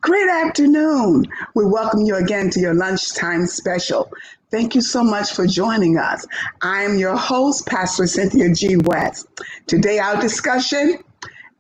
Great afternoon. We welcome you again to your lunchtime special. Thank you so much for joining us. I am your host, Pastor Cynthia G. West. Today, our discussion,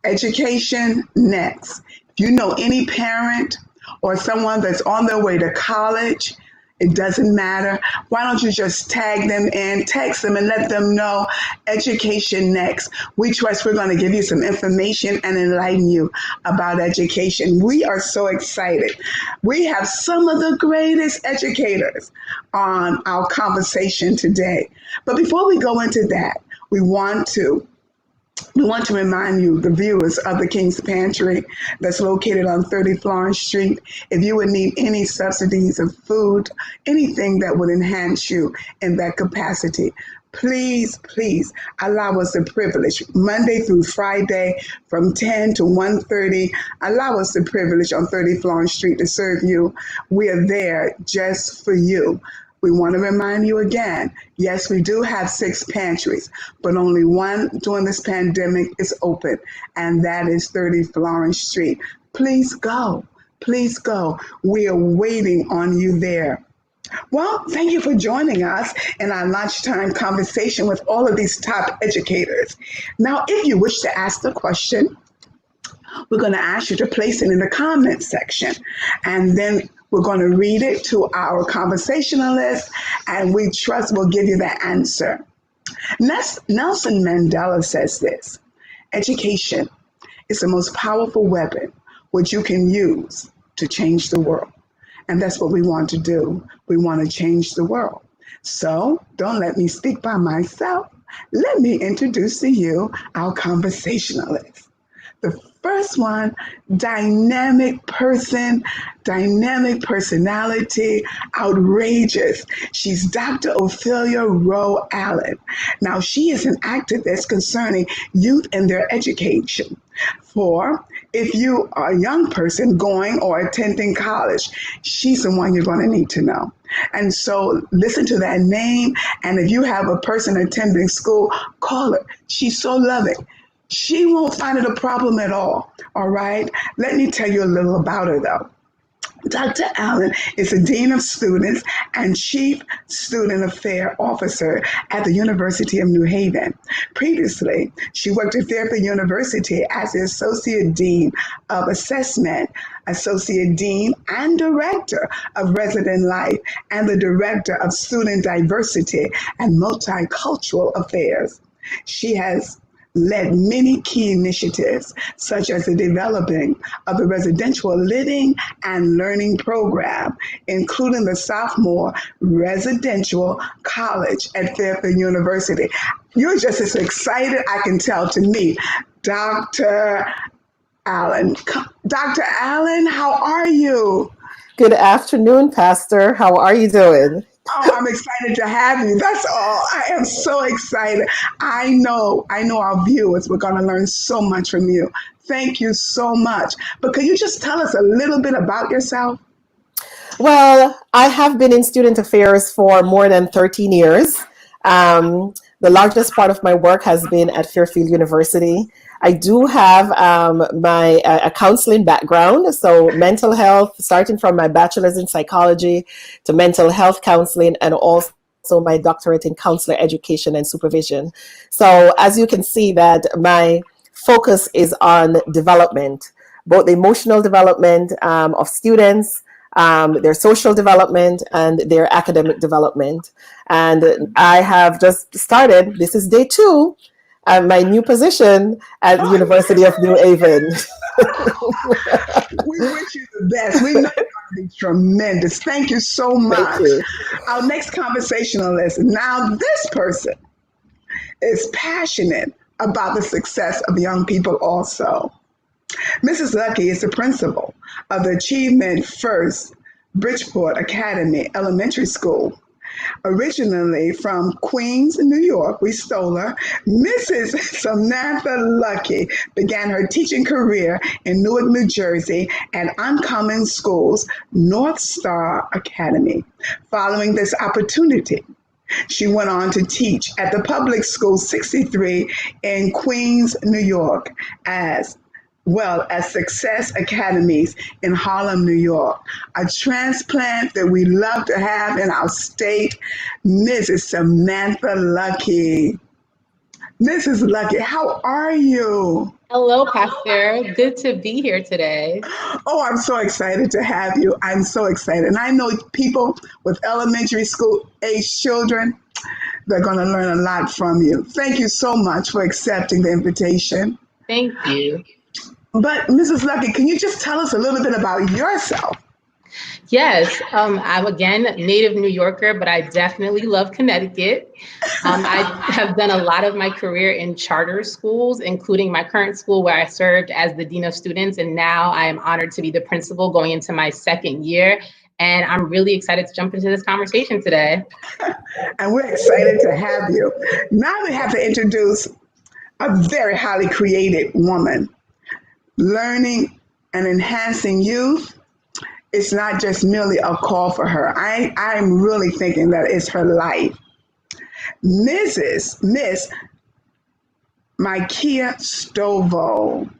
education next. If you know any parent or someone that's on their way to college, it doesn't matter. Why don't you just tag them in, text them, and let them know education next. We trust we're going to give you some information and enlighten you about education. We are so excited. We have some of the greatest educators on our conversation today. But before we go into that, we want to remind you, the viewers of the King's Pantry that's located on 30 Florence Street, if you would need any subsidies of food, anything that would enhance you in that capacity, please allow us the privilege, Monday through Friday from 10 to 1:30, allow us the privilege on 30 Florence Street to serve you. We are there just for you. We want to remind you again, yes, we do have 6 pantries, but only one during this pandemic is open, and that is 30 Florence Street. Please go. Please go. We are waiting on you there. Well, thank you for joining us in our lunchtime conversation with all of these top educators. Now, if you wish to ask the question, we're going to ask you to place it in the comment section, and then we're going to read it to our conversationalist, and we trust we'll give you the answer. Nelson Mandela says this: education is the most powerful weapon which you can use to change the world. And that's what we want to do. We want to change the world. So don't let me speak by myself. Let me introduce to you our conversationalist. The first one, dynamic person, dynamic personality, outrageous. She's Dr. Ophelia Rowe Allen. Now, she is an activist concerning youth and their education. For if you are a young person going or attending college, she's the one you're going to need to know. And so listen to that name. And if you have a person attending school, call her. She's so loving. She won't find it a problem at all right? Let me tell you a little about her, though. Dr. Allen is the Dean of Students and Chief Student Affairs Officer at the University of New Haven. Previously, she worked at Fairfield University as the Associate Dean of Assessment, Associate Dean and Director of Resident Life, and the Director of Student Diversity and Multicultural Affairs. She has led many key initiatives, such as the developing of the residential living and learning program, including the sophomore residential college at Fairfield University. You're just as excited, I can tell, to meet Dr. Allen. Dr. Allen, how are you? Good afternoon, Pastor. How are you doing? Oh, I'm excited to have you. That's all. I am so excited. I know our viewers, we're going to learn so much from you. Thank you so much. But could you just tell us a little bit about yourself? Well, I have been in student affairs for more than 13 years. The largest part of my work has been at Fairfield University. I do have a counseling background, so mental health, starting from my bachelor's in psychology to mental health counseling, and also my doctorate in counselor education and supervision. So as you can see, that my focus is on development, both the emotional development of students, their social development, and their academic development. And I have just started, this is day 2, my new position at the University of New Haven. We wish you the best. We know you're going to be tremendous. Thank you so much. Thank you. Our next conversationalist. Now, this person is passionate about the success of young people also. Mrs. Lucky is the principal of the Achievement First Bridgeport Academy Elementary School. Originally from Queens, New York, we stole her. Mrs. Samantha Lucky began her teaching career in Newark, New Jersey at Uncommon Schools North Star Academy. Following this opportunity, she went on to teach at the Public School 63 in Queens, New York as well as Success Academies in Harlem, New York. A transplant that we love to have in our state, Mrs. Samantha Lucky. Mrs. Lucky, how are you? Hello, Pastor. Good to be here today. Oh, I'm so excited to have you. I'm so excited. And I know people with elementary school age children, they're going to learn a lot from you. Thank you so much for accepting the invitation. Thank you. But Mrs. Lucky, can you just tell us a little bit about yourself? Yes, I'm again native New Yorker, but I definitely love Connecticut. I have done a lot of my career in charter schools, including my current school where I served as the dean of students, and now I am honored to be the principal going into my second year. And I'm really excited to jump into this conversation today. And we're excited to have you. Now we have to introduce a very highly creative woman. Learning and enhancing youth, it's not just merely a call for her. I'm really thinking that it's her life. Miss Micaiah Stovall.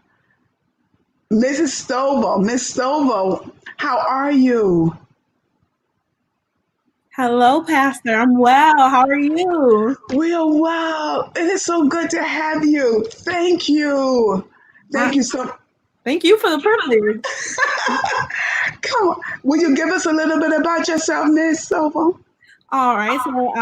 Mrs. Stovall, Miss Stovall, how are you? Hello, Pastor. I'm well. How are you? Well, wow, it is so good to have you. Thank you. Thank you so Thank you for the privilege. Come on. Will you give us a little bit about yourself, Miss Stovall? All right. So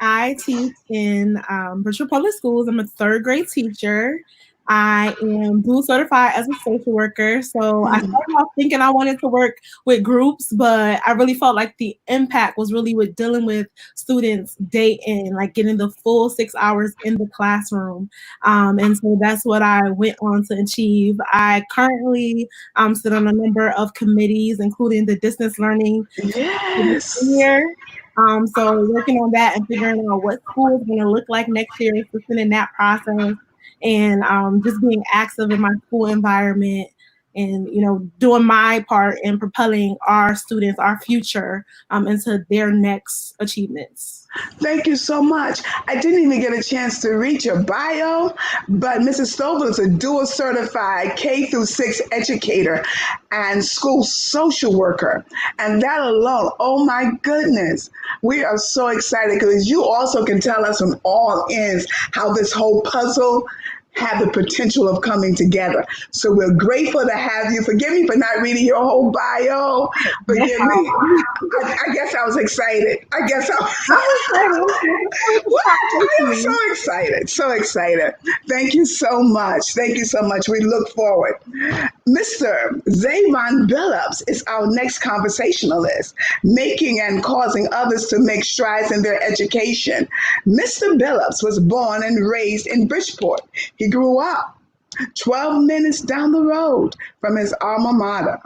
I teach in Bridgeport Public Schools. I'm a third grade teacher. I am dual certified as a social worker. So I started off thinking I wanted to work with groups, but I really felt like the impact was really with dealing with students day in, like getting the full 6 hours in the classroom. And so that's what I went on to achieve. I currently sit on a number of committees, including the distance learning Yes. year. So working on that and figuring out what school is going to look like next year, assisting in that process, and just being active in my school environment, and doing my part in propelling our students, our future, into their next achievements. Thank you so much. I didn't even get a chance to read your bio, but Mrs. Stovall is a dual certified K through 6 educator and school social worker. And that alone, oh my goodness, we are so excited because you also can tell us from all ends how this whole puzzle have the potential of coming together. So we're grateful to have you. Forgive me for not reading your whole bio. Forgive me. I guess I was excited. I am so excited. So excited. Thank you so much. Thank you so much. We look forward. Mr. Zayvon Billups is our next conversationalist, making and causing others to make strides in their education. Mr. Billups was born and raised in Bridgeport. He grew up 12 minutes down the road from his alma mater,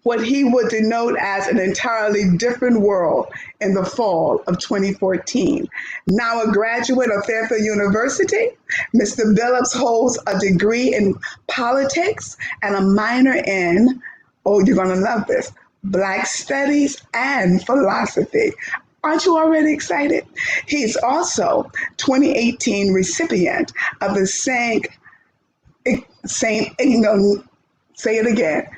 what he would denote as an entirely different world in the fall of 2014. Now a graduate of Fairfield University, Mr. Billups holds a degree in politics and a minor in, oh, you're going to love this, Black Studies and Philosophy. Aren't you already excited? He's also 2018 recipient of the Saint, say it again,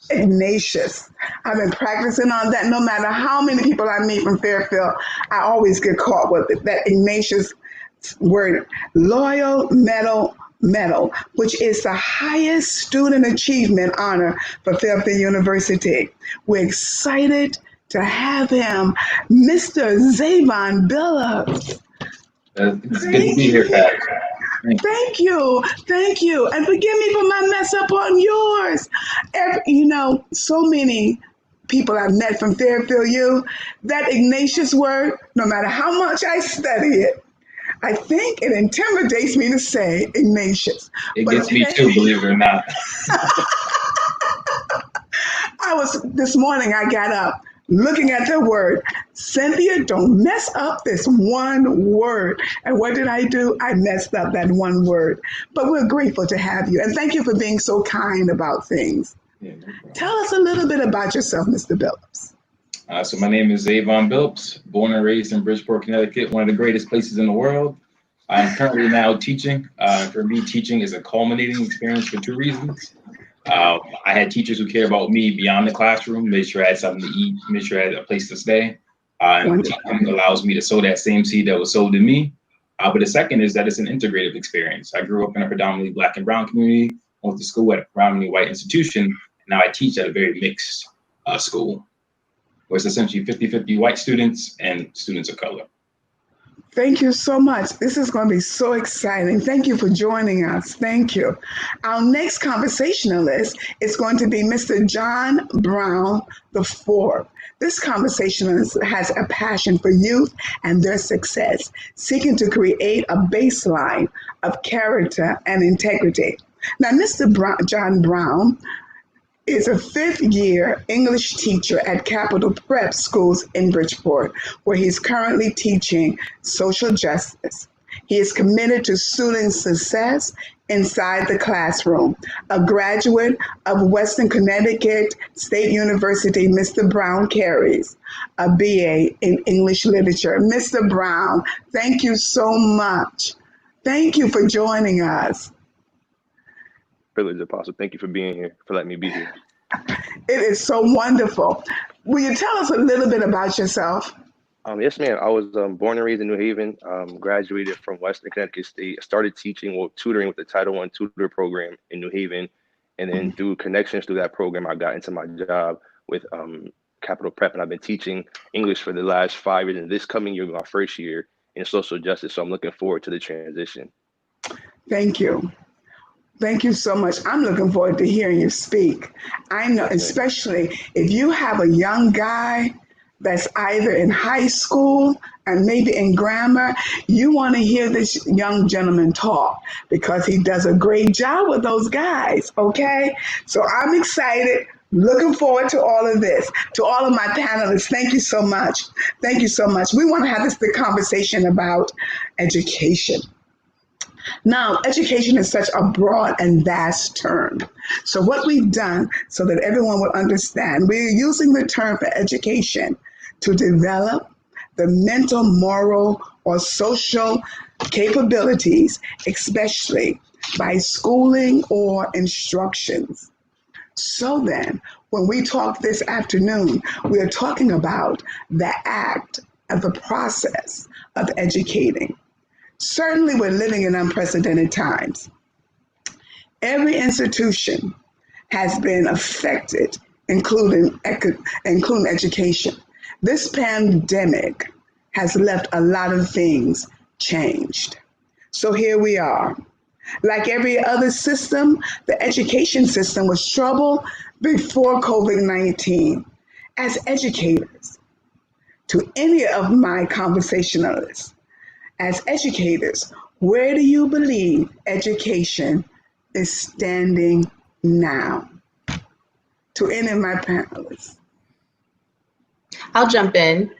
Ignatius. I've been practicing on that. No matter how many people I meet from Fairfield, I always get caught with it, that Ignatius word, Loyal Medal, which is the highest student achievement honor for Fairfield University. We're excited to have him, Mr. Zayvon Billups. It's good to be here, Pat. Thank you. And forgive me for my mess up on yours. So many people I've met from Fairfield U, that Ignatius word, no matter how much I study it, I think it intimidates me to say Ignatius. It gets me too, believe it or not. This morning I got up looking at the word, Cynthia, don't mess up this one word. And what did I do? I messed up that one word. But we're grateful to have you. And thank you for being so kind about things. Yeah, no problem. Tell us a little bit about yourself, Mr. Billups. So my name is Zayvon Billups, born and raised in Bridgeport, Connecticut, one of the greatest places in the world. I'm currently now teaching. For me, teaching is a culminating experience for two reasons. I had teachers who cared about me beyond the classroom, made sure I had something to eat, made sure I had a place to stay. And Wonderful. teaching allows me to sow that same seed that was sowed in me. But the second is that it's an integrative experience. I grew up in a predominantly Black and brown community, went to school at a predominantly white institution, and now I teach at a very mixed school, where it's essentially 50-50 white students and students of color. Thank you so much. This is going to be so exciting. Thank you for joining us. Thank you. Our next conversationalist is going to be Mr. John Brown IV. This conversationalist has a passion for youth and their success, seeking to create a baseline of character and integrity. Now, John Brown is a fifth-year English teacher at Capital Prep Schools in Bridgeport, where he's currently teaching social justice. He is committed to student success inside the classroom. A graduate of Western Connecticut State University, Mr. Brown carries a BA in English Literature. Mr. Brown, thank you so much. Thank you for joining us. Privilege, Apostle. Thank you for being here, for letting me be here. It is so wonderful. Will you tell us a little bit about yourself? Yes, ma'am. I was born and raised in New Haven, graduated from Western Connecticut State. I started teaching, well, tutoring with the Title I tutor program in New Haven. And then through connections through that program, I got into my job with Capital Prep. And I've been teaching English for the last 5 years. And this coming year, my first year in social justice. So I'm looking forward to the transition. Thank you. Thank you so much. I'm looking forward to hearing you speak. I know, especially if you have a young guy that's either in high school and maybe in grammar, you want to hear this young gentleman talk because he does a great job with those guys, okay? So I'm excited, looking forward to all of this. To all of my panelists, thank you so much. Thank you so much. We want to have this big conversation about education. Now, education is such a broad and vast term. So what we've done so that everyone will understand, we're using the term for education to develop the mental, moral, or social capabilities, especially by schooling or instructions. So then, when we talk this afternoon, we are talking about the act of the process of educating. Certainly, we're living in unprecedented times. Every institution has been affected, including education. This pandemic has left a lot of things changed. So here we are. Like every other system, the education system was troubled before COVID-19. As educators, to any of my conversationalists, as educators, where do you believe education is standing now? To any of my panelists. I'll jump in.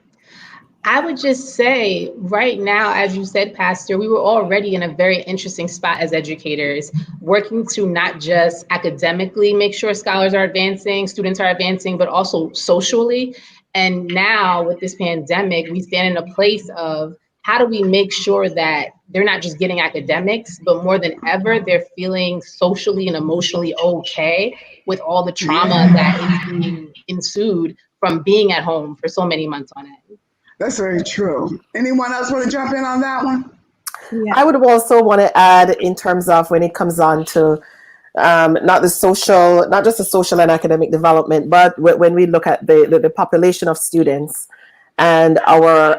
I would just say right now, as you said, Pastor, we were already in a very interesting spot as educators, working to not just academically make sure scholars are advancing, students are advancing, but also socially. And now with this pandemic, we stand in a place of how do we make sure that they're not just getting academics, but more than ever, they're feeling socially and emotionally okay with all the trauma that is being ensued from being at home for so many months on end. That's very true. Anyone else want to jump in on that one? Yeah. I would also want to add in terms of when it comes on to not just the social and academic development, but when we look at the population of students and our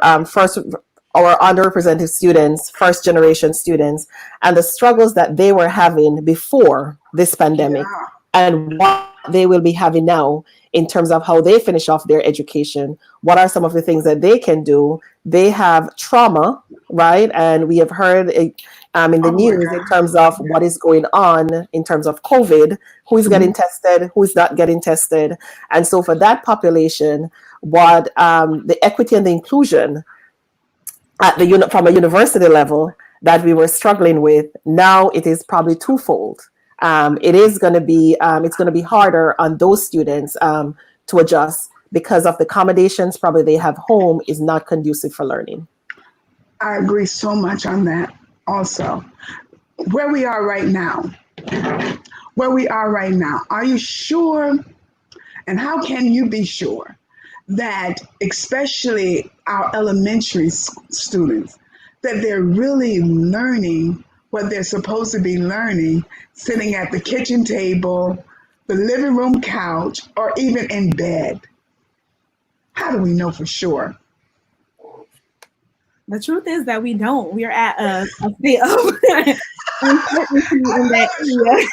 underrepresented students, first generation students, and the struggles that they were having before this pandemic and what they will be having now in terms of how they finish off their education. What are some of the things that they can do? They have trauma, right? And we have heard in the news in terms of what is going on in terms of COVID, who is getting tested, who is not getting tested. And so for that population, what the equity and the inclusion at from a university level that we were struggling with, now it is probably twofold. It is going to be it's going to be harder on those students to adjust because of the accommodations probably they have home is not conducive for learning. I agree so much on that. also, where we are right now, are you sure, and how can you be sure that especially our elementary students, that they're really learning what they're supposed to be learning, sitting at the kitchen table, the living room couch, or even in bed? How do we know for sure? The truth is that we don't. We are at a state of uncertainty in that area.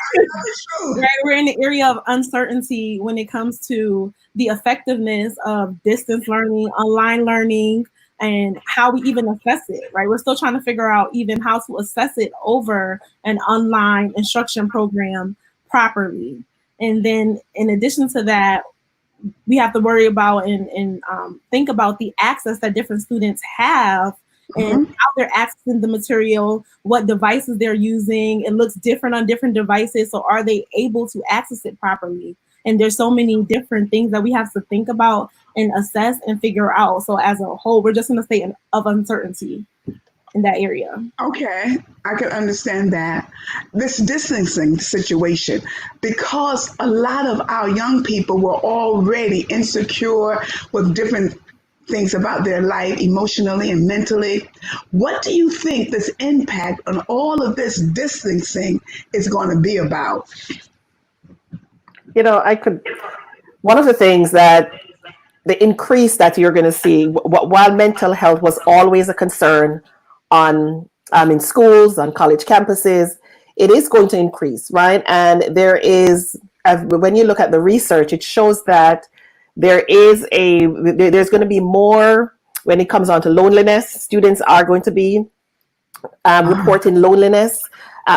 Right, we're in the area of uncertainty when it comes to the effectiveness of distance learning, online learning, and how we even assess it. Right, we're still trying to figure out even how to assess it over an online instruction program properly. And then, in addition to that, we have to worry about and think about the access that different students have and how they're accessing the material, what devices they're using. It looks different on different devices. So are they able to access it properly? And there's so many different things that we have to think about and assess and figure out. So as a whole, we're just in a state of uncertainty in that area. Okay, I can understand that. This distancing situation, because a lot of our young people were already insecure with different things about their life emotionally and mentally. What do you think this impact on all of this distancing is going to be about? You know, one of the things that the increase that you're going to see, while mental health was always a concern on in schools, on college campuses, it is going to increase, right? And there is, when you look at the research, it shows that there's going to be more when it comes on to loneliness. Students are going to be reporting loneliness,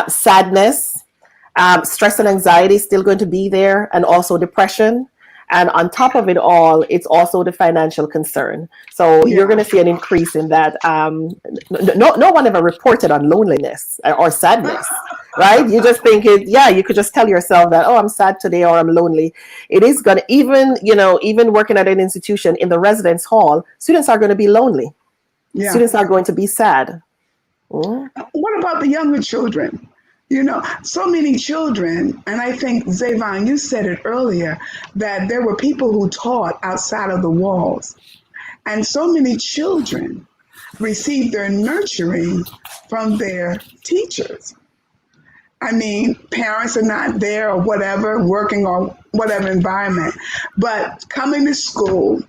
sadness, stress and anxiety is still going to be there, and also depression. And on top of it all, it's also the financial concern. So you're going to see an increase in that. No one ever reported on loneliness or sadness, right? You just think you could just tell yourself that, oh, I'm sad today or I'm lonely. It is going to, even working at an institution in the residence hall, students are going to be lonely. Yeah. Students are going to be sad. What about the younger children? You know, so many children, and I think, Zayvon, you said it earlier, that there were people who taught outside of the walls. And so many children receive their nurturing from their teachers. I mean, parents are not there or whatever, working or whatever environment, but coming to school,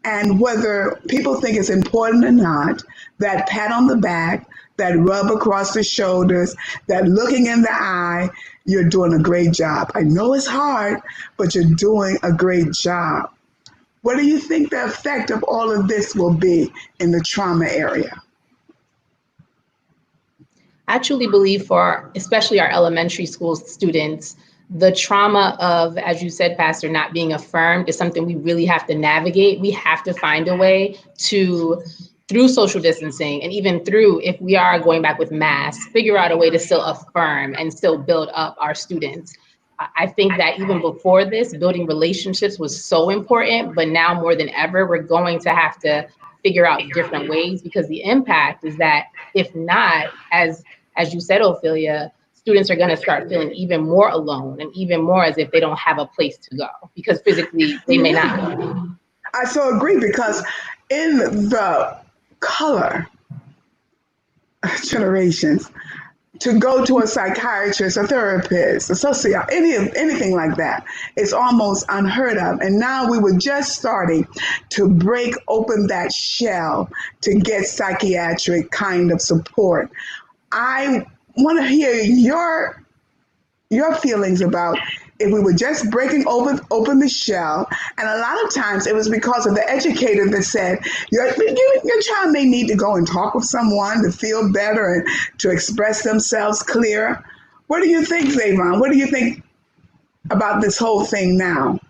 and whether people think it's important or not, that pat on the back, that rub across the shoulders, that looking in the eye, you're doing a great job. I know it's hard, but you're doing a great job. What do you think the effect of all of this will be in the trauma area? I truly believe for especially our elementary school students, the trauma of, as you said, Pastor, not being affirmed is something we really have to navigate. We have to find a way to, through social distancing, and even through, if we are going back with masks, figure out a way to still affirm and still build up our students. I think that even before this, building relationships was so important, but now more than ever, we're going to have to figure out different ways, because the impact is that if not, as you said, Ophelia, students are going to start feeling even more alone and even more as if they don't have a place to go, because physically they may not. I so agree, because in the color generations, to go to a psychiatrist, a therapist, a anything like that, it's almost unheard of. And now we were just starting to break open that shell to get psychiatric kind of support. I want to hear your feelings about if we were just breaking open the shell. And a lot of times it was because of the educator that said, your child may need to go and talk with someone to feel better and to express themselves clearer. What do you think, Zayvon? What do you think about this whole thing now?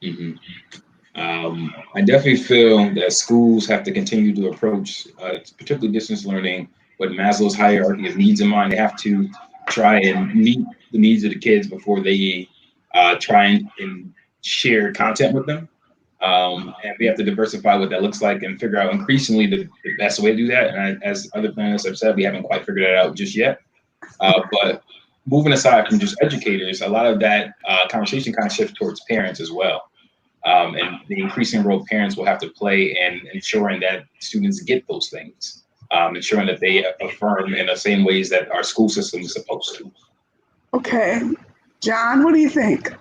Mm-hmm. I definitely feel that schools have to continue to approach, particularly distance learning, with Maslow's hierarchy of needs in mind. They have to try and meet the needs of the kids before they try and share content with them. And we have to diversify what that looks like and figure out increasingly the best way to do that. And as other panelists have said, we haven't quite figured it out just yet. But moving aside from just educators, a lot of that conversation kind of shifts towards parents as well. And the increasing role parents will have to play in ensuring that students get those things, ensuring that they affirm in the same ways that our school system is supposed to. Okay. John, what do you think?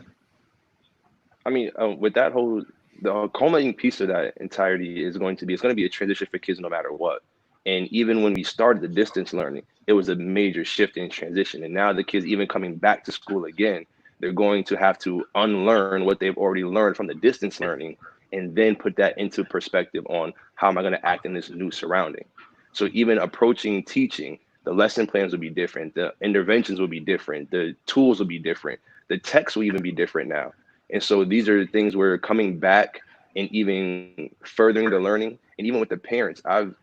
I mean, with that whole, the culminating piece of that entirety is going to be, it's going to be a transition for kids no matter what. And even when we started the distance learning, it was a major shift in transition. And now the kids even coming back to school again, they're going to have to unlearn what they've already learned from the distance learning and then put that into perspective on how am I going to act in this new surrounding. So even approaching teaching, the lesson plans will be different, the interventions will be different, the tools will be different, the text will even be different now. And so these are the things where coming back and even furthering the learning, and even with the parents, I've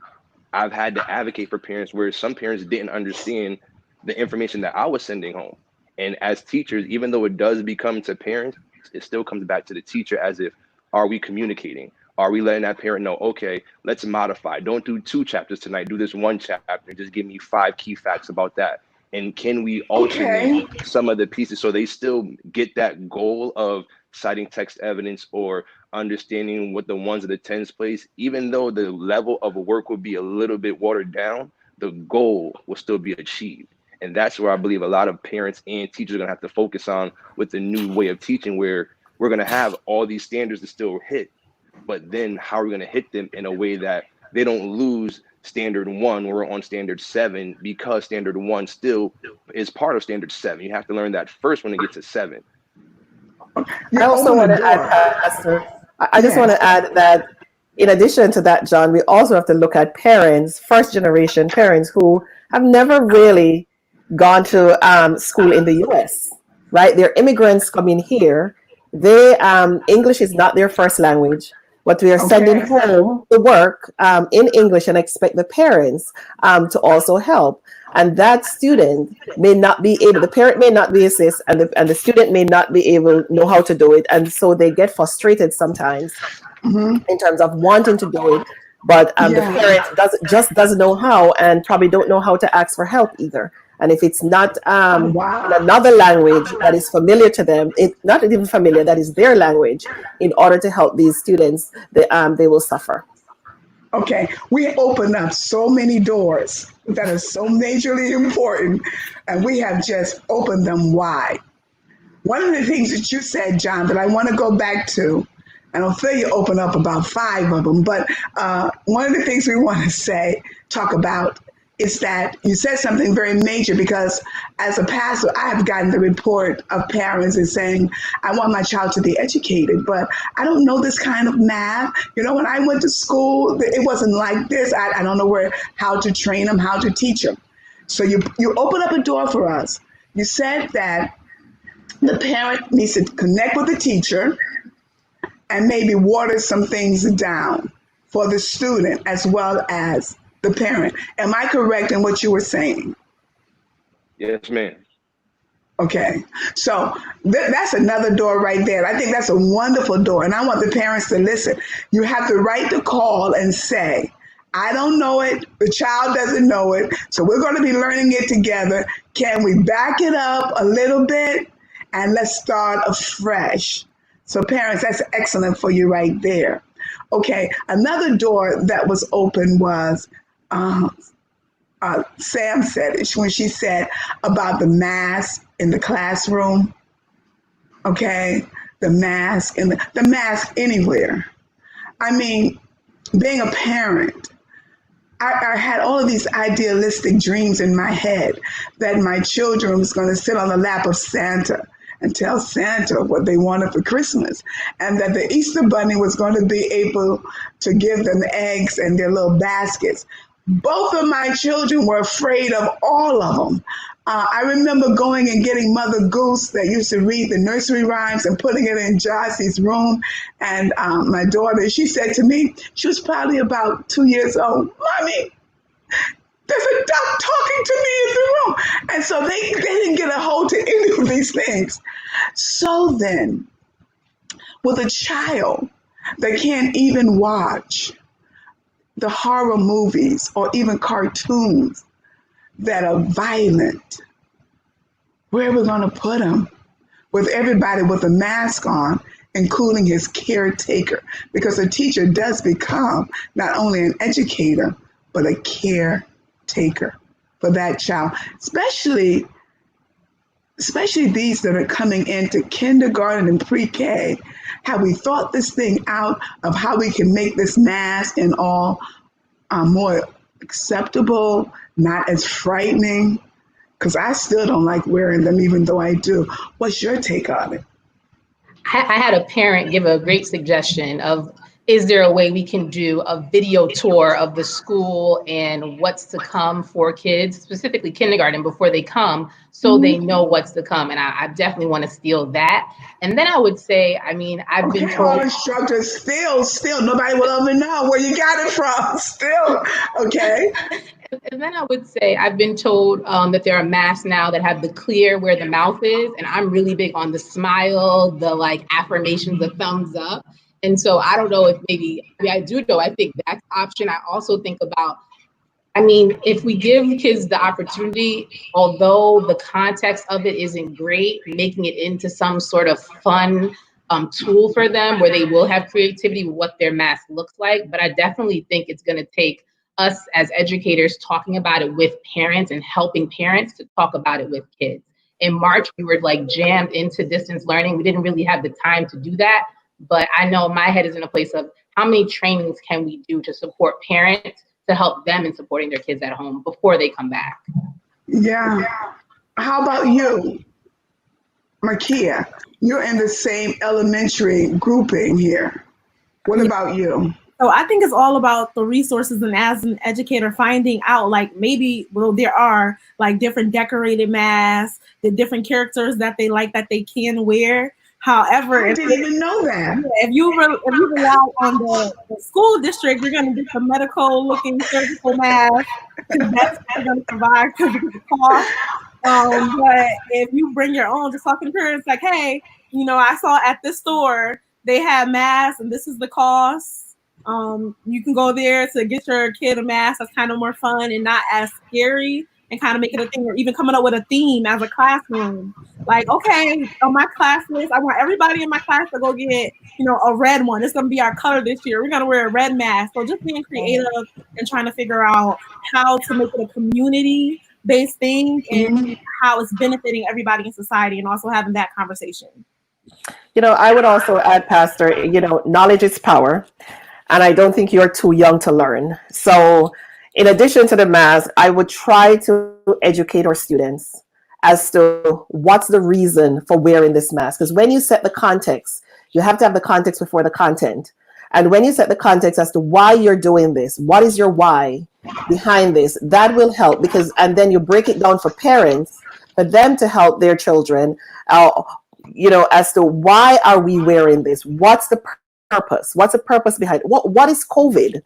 had to advocate for parents where some parents didn't understand the information that I was sending home. And as teachers, even though it does become to parents, it still comes back to the teacher as if, are we communicating? Are we letting that parent know, okay, let's modify. Don't do 2 chapters tonight, do this 1 chapter, just give me 5 key facts about that. And can we alternate some of the pieces so they still get that goal of citing text evidence or understanding what the 1s and the 10s place, even though the level of work will be a little bit watered down, the goal will still be achieved. And that's where I believe a lot of parents and teachers are gonna have to focus on with the new way of teaching, where we're gonna have all these standards to still hit, but then how are we gonna hit them in a way that they don't lose standard 1 when we're on standard 7, because standard 1 still is part of standard 7. You have to learn that first when it gets to 7. I also want to add, Pastor, I just want to add that in addition to that, John, we also have to look at parents, first generation parents who have never really gone to school in the US, right? They're immigrants coming here. They English is not their first language. But we are sending home the work in English and expect the parents to also help. And that student may not be able, the parent may not be assist, and the student may not be able to know how to do it. And so they get frustrated sometimes in terms of wanting to do it. But the parent doesn't know how, and probably don't know how to ask for help either. And if it's not in another language that is familiar to them, it's not even familiar, that is their language, in order to help these students, they will suffer. Okay, we opened up so many doors that are so majorly important, and we have just opened them wide. One of the things that you said, John, that I want to go back to, and I'll feel you open up about 5 of them, but one of the things we want to talk about is that you said something very major, because as a pastor, I have gotten the report of parents and saying, I want my child to be educated, but I don't know this kind of math. You know, when I went to school, it wasn't like this. I don't know how to train them, how to teach them. So you open up a door for us. You said that the parent needs to connect with the teacher and maybe water some things down for the student as well as the parent. Am I correct in what you were saying? Yes, ma'am. Okay, so that's another door right there. I think that's a wonderful door, and I want the parents to listen. You have the right to call and say, I don't know it, the child doesn't know it, so we're going to be learning it together. Can we back it up a little bit and let's start afresh? So parents, that's excellent for you right there. Okay, another door that was open was Sam said it when she said about the mask in the classroom. Okay, the mask and the mask anywhere. I mean, being a parent, I had all of these idealistic dreams in my head that my children was going to sit on the lap of Santa and tell Santa what they wanted for Christmas, and that the Easter Bunny was going to be able to give them eggs and their little baskets. Both of my children were afraid of all of them. I remember going and getting Mother Goose that used to read the nursery rhymes and putting it in Jossie's room. And my daughter, she said to me, she was probably about 2 years old, Mommy, there's a duck talking to me in the room. And so they didn't get a hold to any of these things. So then, with a child, They can't even watch the horror movies or even cartoons that are violent. Where are we going to put them? With everybody with a mask on, including his caretaker, because a teacher does become not only an educator, but a caretaker for that child, especially these that are coming into kindergarten and pre-K. Have we thought this thing out of how we can make this mask and all more acceptable, not as frightening? Because I still don't like wearing them, even though I do. What's your take on it? I had a parent give a great suggestion of, is there a way we can do a video tour of the school and what's to come for kids, specifically kindergarten, before they come, so they know what's to come? And I definitely want to steal that. And then I would say, I mean, I've been told— all instructors still, nobody will ever know where you got it from. Still, okay. And then I would say, I've been told that there are masks now that have the clear where the mouth is. And I'm really big on the smile, the like affirmations, the thumbs up. And so I don't know if maybe I do know. I think that's an option. I also think about, I mean, if we give kids the opportunity, although the context of it isn't great, making it into some sort of fun tool for them where they will have creativity with what their mask looks like. But I definitely think it's going to take us as educators talking about it with parents and helping parents to talk about it with kids. In March, we were like jammed into distance learning. We didn't really have the time to do that. But I know my head is in a place of how many trainings can we do to support parents to help them in supporting their kids at home before they come back? Yeah. How about you, Markia? You're in the same elementary grouping here. What about you? So I think it's all about the resources, and as an educator, finding out like maybe, well, there are like different decorated masks, the different characters that they like that they can wear. However, I didn't even know that. If you rely on the school district, you're going to get the medical looking surgical mask, because that's what they're going to provide because of the cost. But if you bring your own, just talking to parents like, hey, you know, I saw at this store they have masks and this is the cost. You can go there to get your kid a mask that's kind of more fun and not as scary, and kind of make it a thing, or even coming up with a theme as a classroom. Like, okay, on my class list, I want everybody in my class to go get, you know, a red one. It's going to be our color this year. We're going to wear a red mask. So just being creative and trying to figure out how to make it a community-based thing and how it's benefiting everybody in society, and also having that conversation. You know, I would also add, Pastor, you know, knowledge is power. And I don't think you're too young to learn. So in addition to the mask, I would try to educate our students as to what's the reason for wearing this mask. Because when you set the context, you have to have the context before the content. And when you set the context as to why you're doing this, what is your why behind this, that will help. Because, and then you break it down for parents, for them to help their children, you know, as to why are we wearing this? What's the purpose? What's the purpose behind it? What is COVID?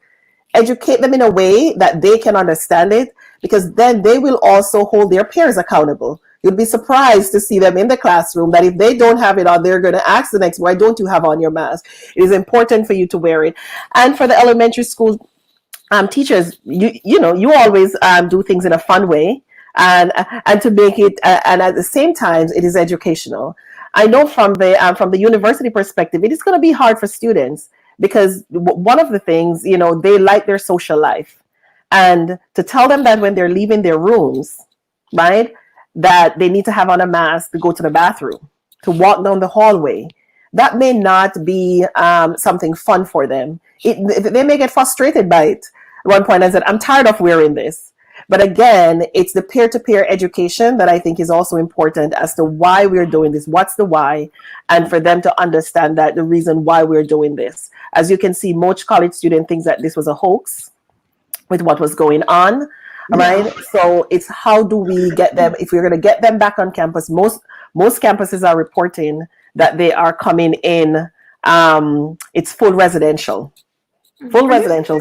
Educate them in a way that they can understand it, because then they will also hold their peers accountable. You'd be surprised to see them in the classroom that if they don't have it on, they're going to ask the next, why don't you have on your mask? It is important for you to wear it. And for the elementary school teachers, you know, you always do things in a fun way, and to make it, and at the same time, it is educational. I know from the university perspective, it is going to be hard for students, because one of the things, you know, they like their social life, and to tell them that when they're leaving their rooms, right, that they need to have on a mask to go to the bathroom, to walk down the hallway, that may not be something fun for them. They may get frustrated by it. At one point I said, I'm tired of wearing this. But again, it's the peer-to-peer education that I think is also important as to why we're doing this, what's the why, and for them to understand that the reason why we're doing this. As you can see, most college student thinks that this was a hoax with what was going on, right? So it's how do we get them, if we're going to get them back on campus, most campuses are reporting that they are coming in, it's full residential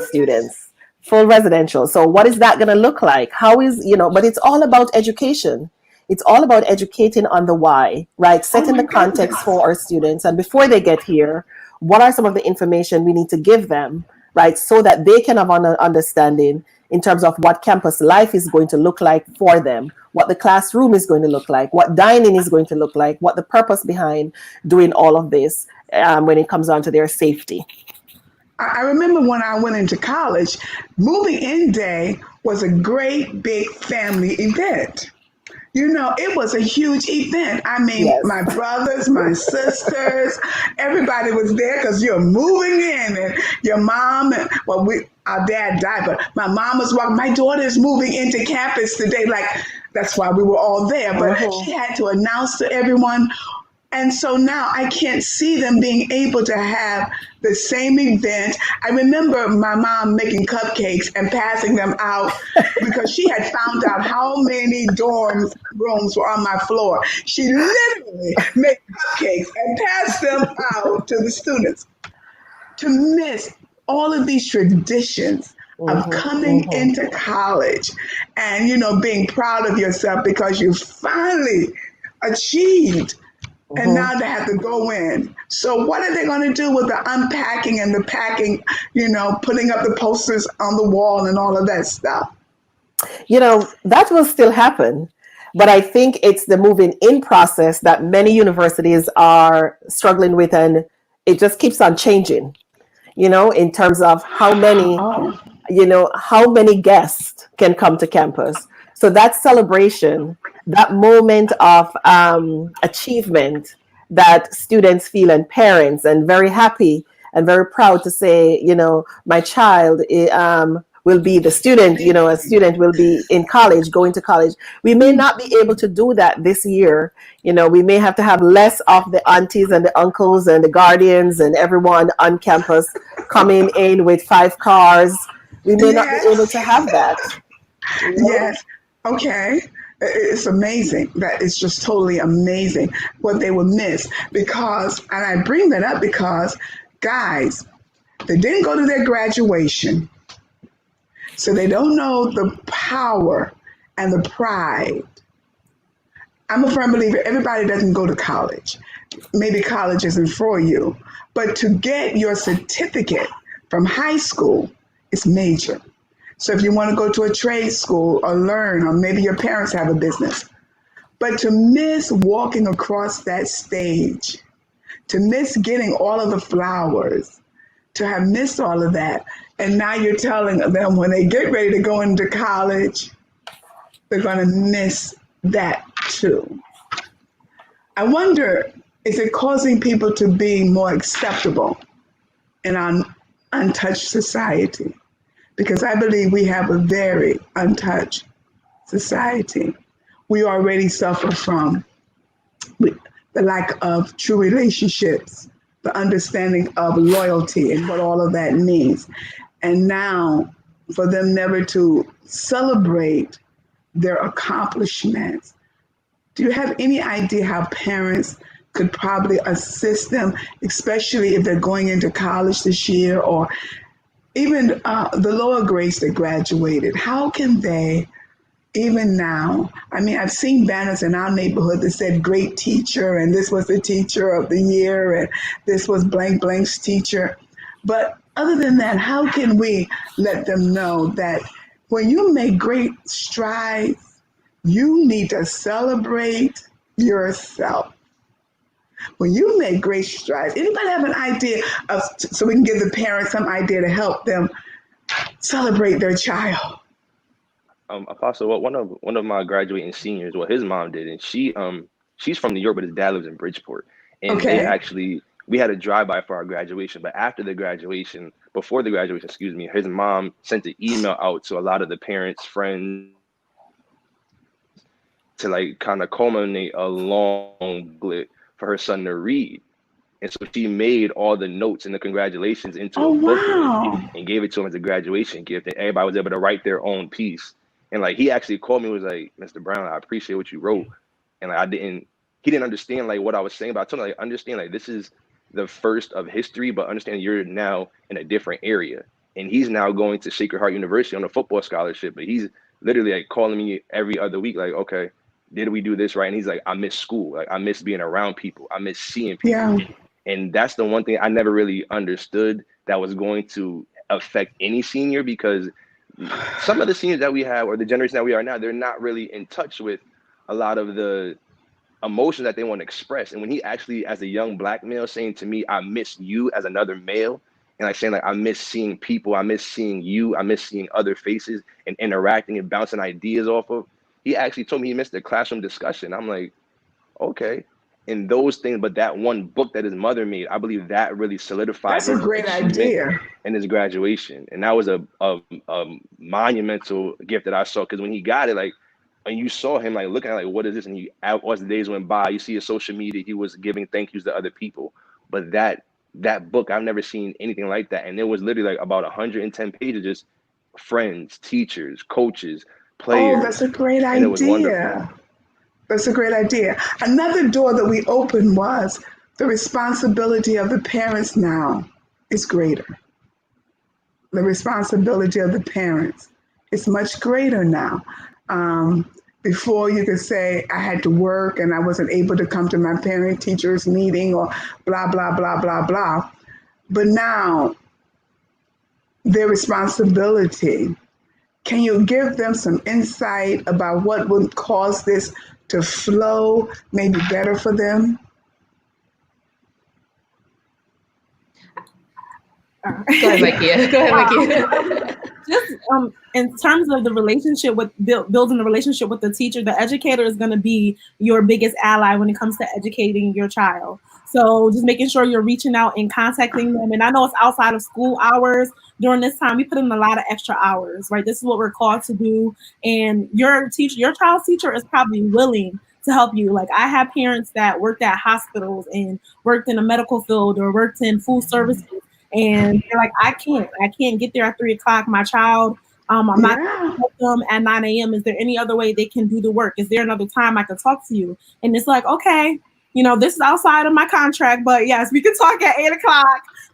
students. Full residential. So what is that going to look like? How is, you know, but it's all about education. It's all about educating on the why, right? Setting the context for our students. And before they get here, what are some of the information we need to give them, right? So that they can have an understanding in terms of what campus life is going to look like for them, what the classroom is going to look like, what dining is going to look like, what the purpose behind doing all of this when it comes down to their safety. I remember when I went into college, moving in day was a great big family event. You know, it was a huge event. I mean, Yes. my brothers, my sisters, everybody was there because you're moving in, and your mom and our dad died, but my mom was walking. My daughter is moving into campus today. Like, that's why we were all there. But she had to announce to everyone. And so now I can't see them being able to have the same event. I remember my mom making cupcakes and passing them out because she had found out how many dorm rooms were on my floor. She literally made cupcakes and passed them out to the students. To miss all of these traditions of coming into college and, you know, being proud of yourself because you finally achieved. And now they have to go in. So what are they going to do with the unpacking and the packing, you know, putting up the posters on the wall and all of that stuff? You know, that will still happen. But I think it's the moving in process that many universities are struggling with, and it just keeps on changing, you know, in terms of how many, how many guests can come to campus. So that celebration, that moment of achievement that students feel, and parents, and very happy and very proud to say, you know, my child will be the student, you know, a student will be in college, going to college. We may not be able to do that this year. You know, we may have to have less of the aunties and the uncles and the guardians and everyone on campus coming in with 5 cars. We may not be able to have that. You know? Yes. Okay. It's amazing. That is just totally amazing what they would miss because, and I bring that up because, guys, they didn't go to their graduation, so they don't know the power and the pride. I'm a firm believer everybody doesn't go to college. Maybe college isn't for you, but to get your certificate from high school is major. So if you want to go to a trade school or learn, or maybe your parents have a business, but to miss walking across that stage, to miss getting all of the flowers, to have missed all of that, and now you're telling them when they get ready to go into college, they're going to miss that too. I wonder, is it causing people to be more acceptable in our untouched society? Because I believe we have a very untouched society. We already suffer from the lack of true relationships, the understanding of loyalty and what all of that means. And now for them never to celebrate their accomplishments. Do you have any idea how parents could probably assist them, especially if they're going into college this year, or even the lower grades that graduated? How can they, even now, I mean, I've seen banners in our neighborhood that said great teacher, and this was the teacher of the year, and this was blank blank's teacher. But other than that, how can we let them know that when you make great strides, you need to celebrate yourself? When you make great strides, anybody have an idea of, so we can give the parents some idea to help them celebrate their child? Apostle, well, one of my graduating seniors, well, his mom did, and she's from New York, but his dad lives in Bridgeport, and we had a drive-by for our graduation. But before the graduation, his mom sent an email out to a lot of the parents, friends, to like kind of culminate a long booklet for her son to read. And so she made all the notes and the congratulations into a booklet and gave it to him as a graduation gift. And everybody was able to write their own piece. And like, he actually called me and was like, Mr. Brown, I appreciate what you wrote. And like, he didn't understand like what I was saying, but I told him, like, understand, like, this is the first of history, but understand you're now in a different area. And he's now going to Sacred Heart University on a football scholarship, but he's literally like calling me every other week, like, okay, did we do this right? And he's like, I miss school. Like, I miss being around people. I miss seeing people. Yeah. And that's the one thing I never really understood that was going to affect any senior, because some of the seniors that we have, or the generation that we are now, they're not really in touch with a lot of the emotions that they want to express. And when he actually, as a young Black male, saying to me, I miss you as another male, and like saying like, I miss seeing people, I miss seeing you, I miss seeing other faces and interacting and bouncing ideas off of, he actually told me he missed the classroom discussion. I'm like, okay. And those things, but that one book that his mother made, I believe that really solidified That's a his great achievement idea. and his graduation. And that was a monumental gift that I saw, because when he got it, like, and you saw him like looking at like, what is this? And he, as the days went by, you see his social media, he was giving thank yous to other people. But that book, I've never seen anything like that. And it was literally like about 110 pages, just friends, teachers, coaches, players. Oh, that's a great and it was wonderful. idea. That's a great idea. Another door that we opened was the responsibility of the parents now is greater. The responsibility of the parents is much greater now. Before you could say I had to work and I wasn't able to come to my parent teachers meeting or blah, blah, blah, blah, blah. But now their responsibility, can you give them some insight about what would cause this to flow maybe better for them? Go ahead, Micaiah. Go ahead, Micaiah. Just in terms of the relationship with building the relationship with the teacher, the educator is going to be your biggest ally when it comes to educating your child. So just making sure you're reaching out and contacting them. And I know it's outside of school hours. During this time, we put in a lot of extra hours, right? This is what we're called to do. And your child's teacher is probably willing to help you. Like, I have parents that worked at hospitals and worked in the medical field or worked in food services. And they're like, I can't get there at 3:00. My child, I'm not going to help them at 9 a.m. Is there any other way they can do the work? Is there another time I could talk to you? And it's like, okay, this is outside of my contract, but yes, we can talk at 8:00.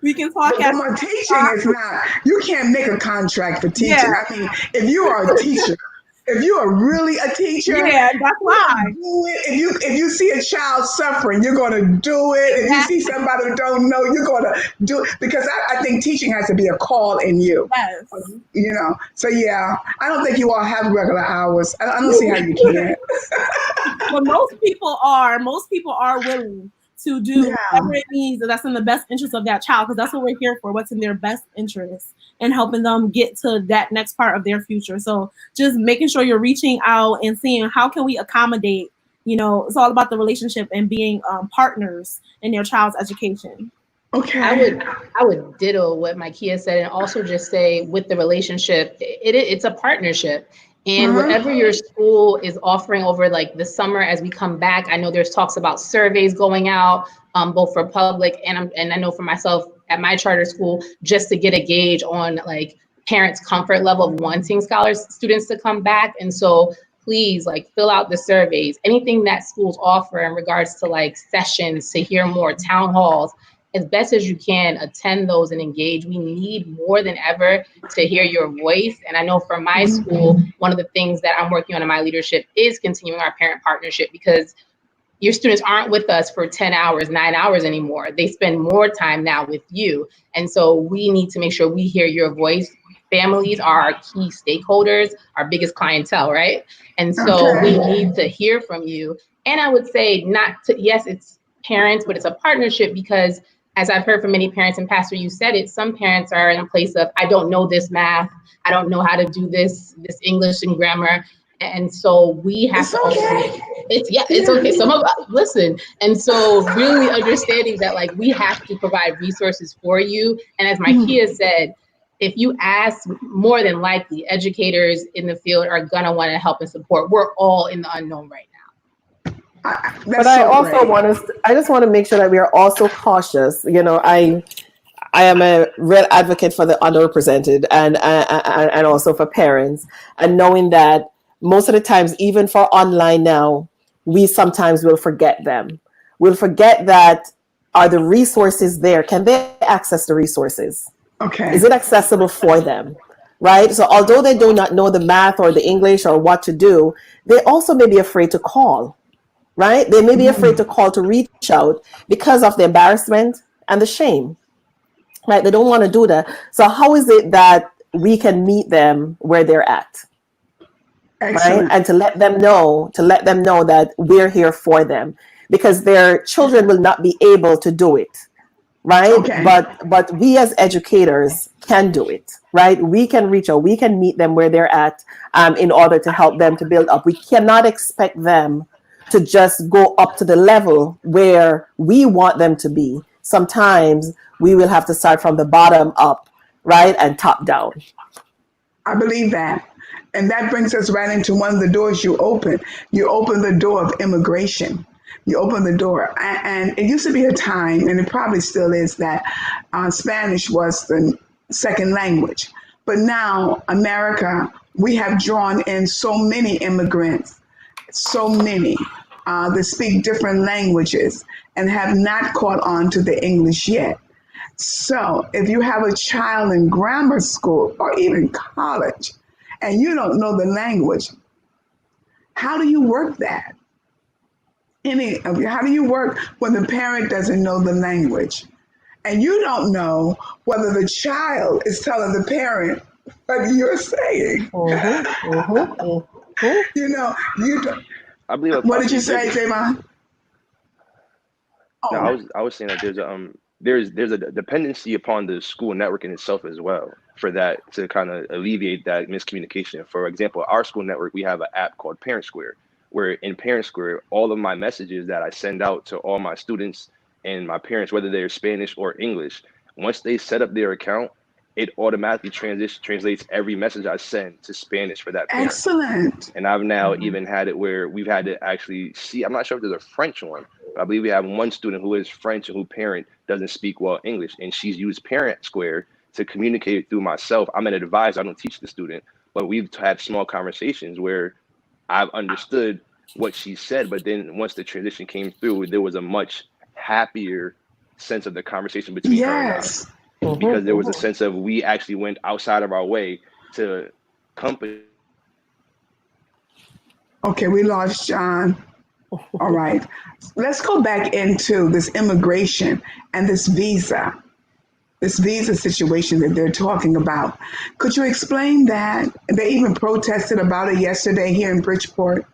We can talk at teaching is not, you can't make a contract for teaching. Yeah. I mean, if you are a teacher, if you are really a teacher, yeah, that's why. do it. If you see a child suffering, you're going to do it. If you see somebody who don't know, you're going to do it, because I think teaching has to be a call in you. Yes. So yeah, I don't think you all have regular hours. I don't see how you can. But most people are willing to do whatever it needs that's in the best interest of that child, because that's what we're here for, what's in their best interest, and helping them get to that next part of their future. So just making sure you're reaching out and seeing how can we accommodate, it's all about the relationship and being partners in their child's education. Okay. I would ditto what Micaiah said, and also just say with the relationship, it's a partnership. And whatever your school is offering over like the summer as we come back, I know there's talks about surveys going out, both for public and I know for myself at my charter school, just to get a gauge on like parents' comfort level of wanting students to come back. And so please like fill out the surveys, anything that schools offer in regards to like sessions, to hear more town halls. As best as you can, attend those and engage. We need more than ever to hear your voice. And I know for my school, one of the things that I'm working on in my leadership is continuing our parent partnership, because your students aren't with us for 10 hours, 9 hours anymore. They spend more time now with you. And so we need to make sure we hear your voice. Families are our key stakeholders, our biggest clientele, right? And so we need to hear from you. And I would say yes, it's parents, but it's a partnership, because as I've heard from many parents, and Pastor, you said it, some parents are in a place of, I don't know this math, I don't know how to do this English and grammar. And so we have to also, it's okay. Some of us, listen. And so really understanding that like we have to provide resources for you. And as Micaiah said, if you ask, more than likely educators in the field are gonna want to help and support. We're all in the unknown right now. But I just want to make sure that we are also cautious. I am a real advocate for the underrepresented and also for parents, and knowing that most of the times, even for online now, we sometimes will forget them. We'll forget that, are the resources there? Can they access the resources? Okay. Is it accessible for them? Right? So although they do not know the math or the English or what to do, they also may be afraid to call. right? They may be afraid to call, to reach out because of the embarrassment and the shame, right? They don't want to do that. So how is it that we can meet them where they're at, right? Excellent. And to let them know that we're here for them, because their children will not be able to do it, right? Okay. But we as educators can do it, right? We can reach out, we can meet them where they're at, in order to help them to build up. We cannot expect them to just go up to the level where we want them to be. Sometimes we will have to start from the bottom up, right? And top down. I believe that. And that brings us right into one of the doors you open. You open the door of immigration. You open the door. And it used to be a time, and it probably still is, that Spanish was the second language. But now, America, we have drawn in so many immigrants, so many that speak different languages and have not caught on to the English yet. So if you have a child in grammar school or even college and you don't know the language, how do you work that? How do you work when the parent doesn't know the language? And you don't know whether the child is telling the parent what you're saying. You know, you don't. I believe. What did you say, Javon? No, I was saying that there's a dependency upon the school network in itself as well, for that to kind of alleviate that miscommunication. For example, our school network, we have an app called Parent Square, where in Parent Square, all of my messages that I send out to all my students and my parents, whether they're Spanish or English, once they set up their account, it automatically translates every message I send to Spanish for that parent. Excellent. And I've now even had it where we've had to actually see, I'm not sure if there's a French one, but I believe we have one student who is French and who parent doesn't speak well English. And she's used Parent Square to communicate through myself. I'm an advisor, I don't teach the student, but we've had small conversations where I've understood what she said, but then once the transition came through, there was a much happier sense of the conversation between her and us. Because there was a sense of, we actually went outside of our way to company. Okay, we lost John. All right. Let's go back into this immigration and this visa situation that they're talking about. Could you explain that? They even protested about it yesterday here in Bridgeport.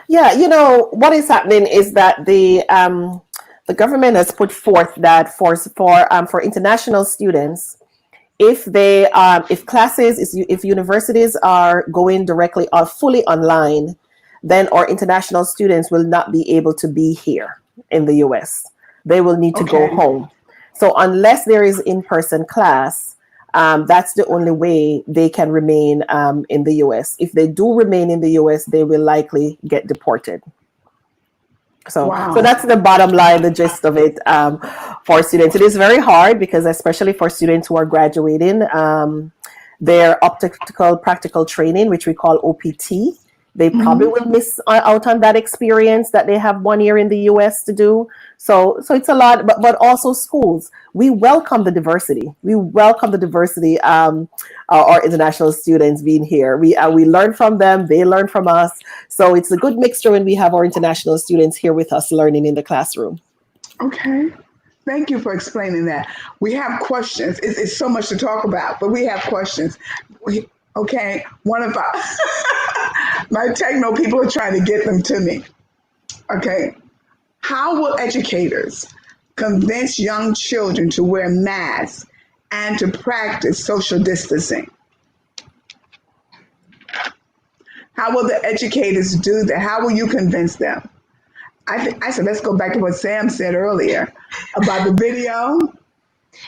Yeah, you know, what is happening is that the government has put forth that for international students, if universities are going directly or fully online, then our international students will not be able to be here in the US. They will need to go home. So unless there is in-person class, that's the only way they can remain in the US. If they do remain in the US, they will likely get deported. So that's the bottom line, the gist of it for students. It is very hard because, especially for students who are graduating, their optical practical training, which we call OPT, they probably will miss out on that experience that they have 1 year in the US to do. So it's a lot, but also schools. We welcome the diversity. We welcome the diversity, our international students being here. We learn from them, they learn from us. So it's a good mixture when we have our international students here with us learning in the classroom. Okay. Thank you for explaining that. We have questions. It's so much to talk about, but we have questions. Okay, one of my techno people are trying to get them to me. Okay, how will educators convince young children to wear masks and to practice social distancing? How will the educators do that? How will you convince them? I said, let's go back to what Sam said earlier about the video.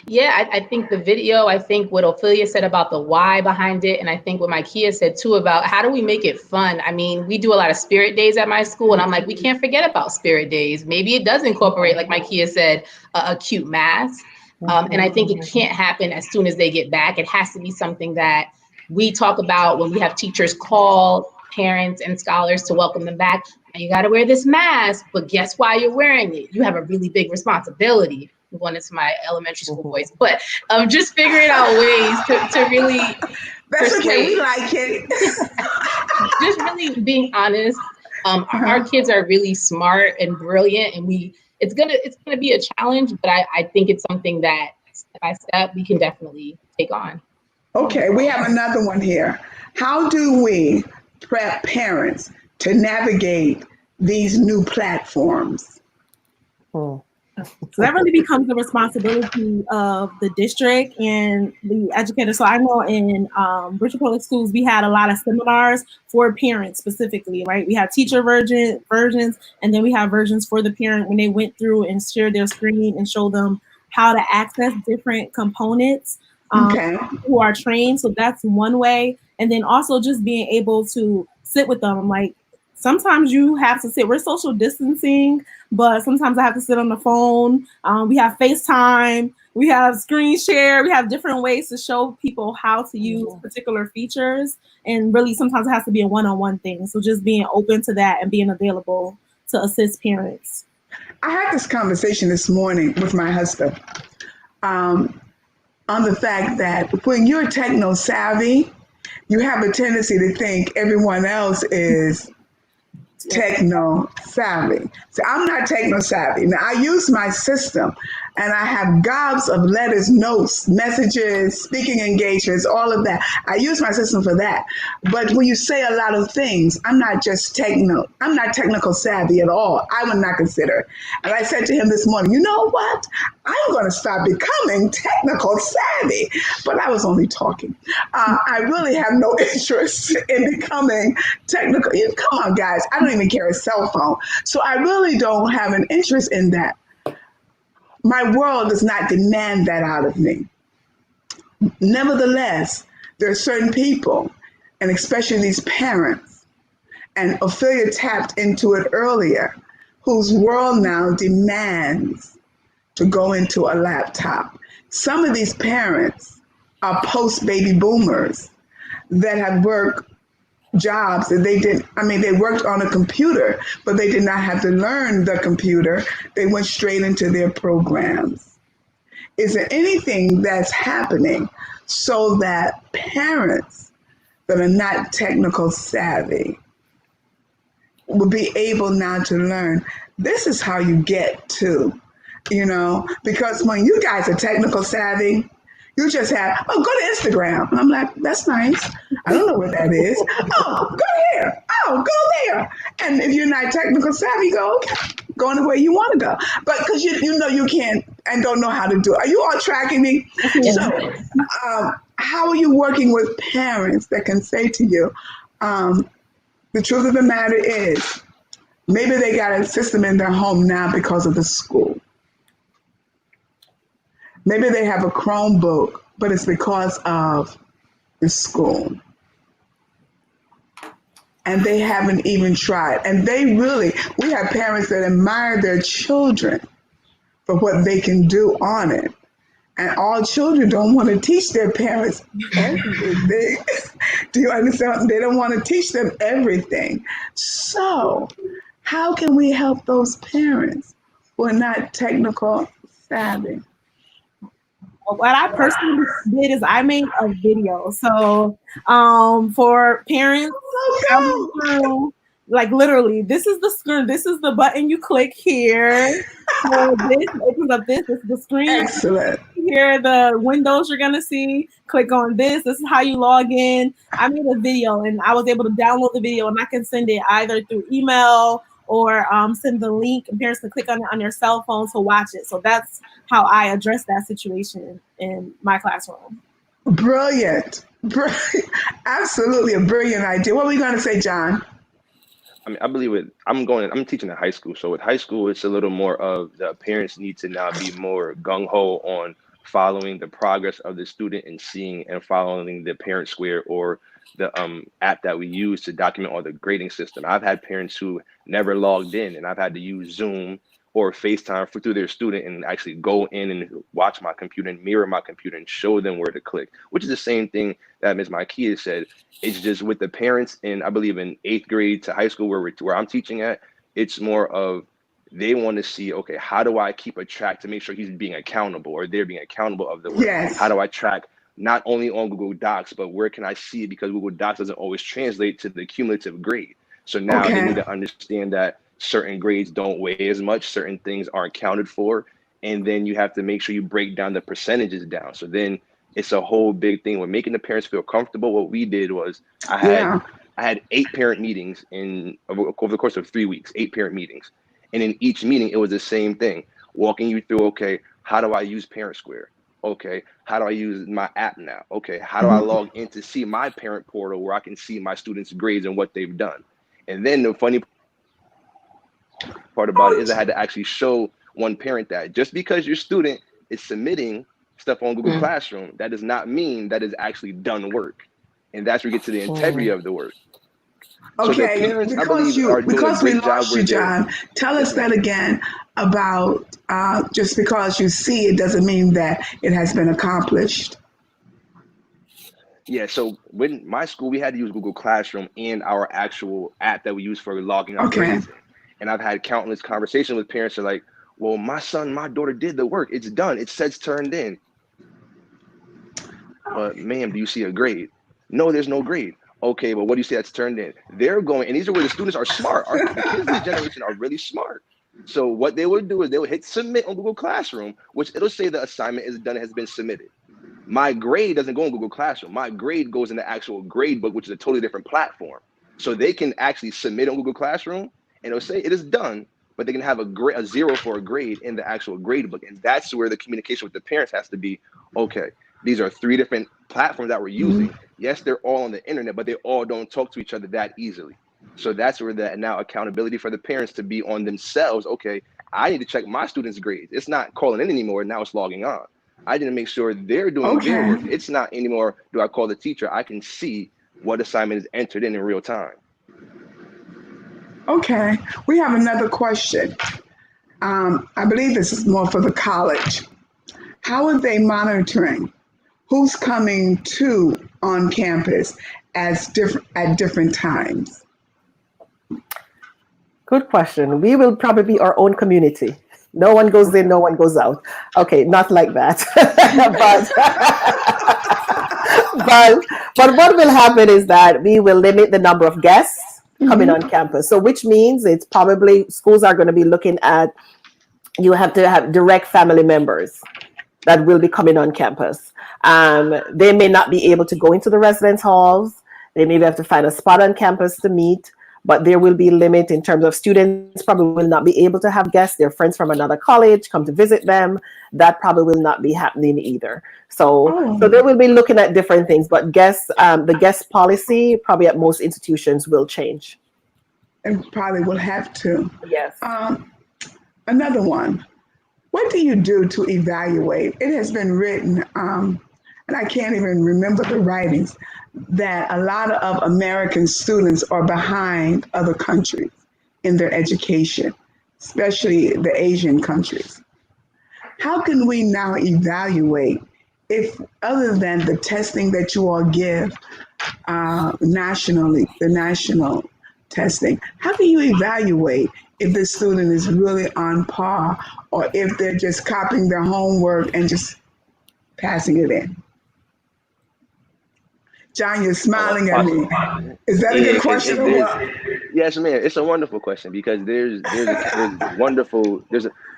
Yeah, I think the video, I think what Ophelia said about the why behind it, and I think what Micaiah said too about how do we make it fun? I mean, we do a lot of spirit days at my school, and I'm like, we can't forget about spirit days. Maybe it does incorporate, like Micaiah said, a cute mask. And I think it can't happen as soon as they get back. It has to be something that we talk about when we have teachers call parents and scholars to welcome them back. And you got to wear this mask, but guess why you're wearing it? You have a really big responsibility. Going into my elementary school voice, but just figuring out ways to really That's persuade. Okay, we like it. Just really being honest Our kids are really smart and brilliant, and it's gonna be a challenge, but I think it's something that step by step we can definitely take on. Okay, we have another one here. How do we prep parents to navigate these new platforms? Hmm. So that really becomes the responsibility of the district and the educators. So I know in Richard Public Schools, we had a lot of seminars for parents specifically, right? We have teacher versions, and then we have versions for the parent when they went through and shared their screen and showed them how to access different components Okay. who are trained. So that's one way. And then also just being able to sit with them. Like sometimes you have to sit, we're social distancing, but sometimes I have to sit on the phone. We have FaceTime, we have screen share, we have different ways to show people how to use particular features. And really sometimes it has to be a one-on-one thing. So just being open to that and being available to assist parents. I had this conversation this morning with my husband on the fact that when you're techno savvy, you have a tendency to think everyone else is techno savvy. So I'm not techno savvy. Now I use my system and I have gobs of letters, notes, messages, speaking engagements, all of that. I use my system for that. But when you say a lot of things, I'm not technical savvy at all. I would not consider it. And I said to him this morning, you know what? I'm going to start becoming technical savvy. But I was only talking. I really have no interest in becoming technical. Come on, guys. I don't even carry a cell phone. So I really don't have an interest in that. My world does not demand that out of me. Nevertheless, there are certain people, and especially these parents, and Ophelia tapped into it earlier, whose world now demands to go into a laptop. Some of these parents are post-baby boomers that have worked jobs that they worked on a computer, but they did not have to learn the computer. They went straight into their programs. Is there anything that's happening so that parents that are not technical savvy will be able now to learn? This is how you get to, because when you guys are technical savvy, you just have, go to Instagram. And I'm like, that's nice. I don't know what that is. Oh, go here. Oh, go there. And if you're not technical savvy, go, okay, going the way you want to go. But because you know you can't and don't know how to do it. Are you all tracking me? Yes. So how are you working with parents that can say to you, the truth of the matter is, maybe they got a system in their home now because of the school. Maybe they have a Chromebook, but it's because of the school. And they haven't even tried. And we have parents that admire their children for what they can do on it. And all children don't want to teach their parents everything. Do you understand? They don't want to teach them everything. So how can we help those parents who are not technical savvy? What I personally did is I made a video. So for parents, like literally, this is the screen. This is the button you click here. So this opens up this. This is the screen. Excellent. Here are the windows you're gonna see. Click on this. This is how you log in. I made a video and I was able to download the video and I can send it either through email or send the link and parents can click on it on their cell phone to watch it. So that's how I address that situation in my classroom. Brilliant. Absolutely a brilliant idea. What were you going to say, John? I mean, I believe I'm teaching in high school. So with high school, it's a little more of the parents need to now be more gung-ho on following the progress of the student and seeing and following the Parent Square or the app that we use to document all the grading system. I've had parents who never logged in and I've had to use Zoom or FaceTime through their student and actually go in and watch my computer and mirror my computer and show them where to click, which is the same thing that Ms. Maikia said. It's just with the parents in, I believe in 8th grade to high school where I'm teaching at, it's more of they want to see, okay, how do I keep a track to make sure he's being accountable or they're being accountable of the work? Yes. How do I track not only on Google Docs, but where can I see it? Because Google Docs doesn't always translate to the cumulative grade. So now they Okay. need to understand that certain grades don't weigh as much, certain things aren't counted for, and then you have to make sure you break down the percentages down. So then it's a whole big thing. With making the parents feel comfortable, what we did was Yeah. I had 8 parent meetings over the course of 3 weeks, 8 parent meetings. And in each meeting, it was the same thing, walking you through, okay, how do I use Parent Square? Okay, how do I use my app now? Okay, how do I Mhm. log in to see my parent portal where I can see my students' grades and what they've done? And then the funny part about it is I had to actually show one parent that just because your student is submitting stuff on Google Mm. Classroom, that does not mean that is actually done work. And that's where we get to the integrity of the work. So the Okay, parents, I believe, are doing a because we great job lost where you, they're, John. Tell yes, us that ma'am. again about just because you see it doesn't mean that it has been accomplished. Yeah, so when my school, we had to use Google Classroom and our actual app that we use for logging our Okay. grades in. And I've had countless conversations with parents who are like, well, my son, my daughter did the work. It's done. It says turned in. But ma'am, do you see a grade? No, there's no grade. Okay, but what do you see that's turned in? They're going, and these are where the students are smart. The kids of this generation are really smart. So what they would do is they would hit submit on Google Classroom, which it'll say the assignment is done, has been submitted. My grade doesn't go in Google Classroom. My grade goes in the actual grade book, which is a totally different platform. So they can actually submit on Google Classroom and it'll say it is done, but they can have a 0 for a grade in the actual grade book. And that's where the communication with the parents has to be, okay, these are 3 different platforms that we're using. Yes, they're all on the internet, but they all don't talk to each other that easily. So that's where the now accountability for the parents to be on themselves. Okay, I need to check my students' grades. It's not calling in anymore. Now it's logging on. I didn't make sure they're doing their Okay. work. It's not anymore, do I call the teacher? I can see what assignment is entered in real time. Okay. We have another question. I believe this is more for the college. How are they monitoring who's coming to on campus at different times? Good question. We will probably be our own community. No one goes in, no one goes out. Okay, not like that. but what will happen is that we will limit the number of guests coming on campus. So which means it's probably schools are going to be looking at, you have to have direct family members that will be coming on campus. They may not be able to go into the residence halls. They maybe have to find a spot on campus to meet, but there will be a limit in terms of students probably will not be able to have guests. Their friends from another college come to visit them. That probably will not be happening either. So Oh, they will be looking at different things, but the guest policy probably at most institutions will change. and probably will have to. Yes. Another one. What do you do to evaluate? It has been written, and I can't even remember the writings, that a lot of American students are behind other countries in their education, especially the Asian countries. How can we now evaluate if, other than the testing that you all give nationally, the national testing, how do you evaluate if the student is really on par or if they're just copying their homework and just passing it in? John, you're smiling at me. Is that a good Yeah, question or there's, what? yes, man, it's a wonderful question because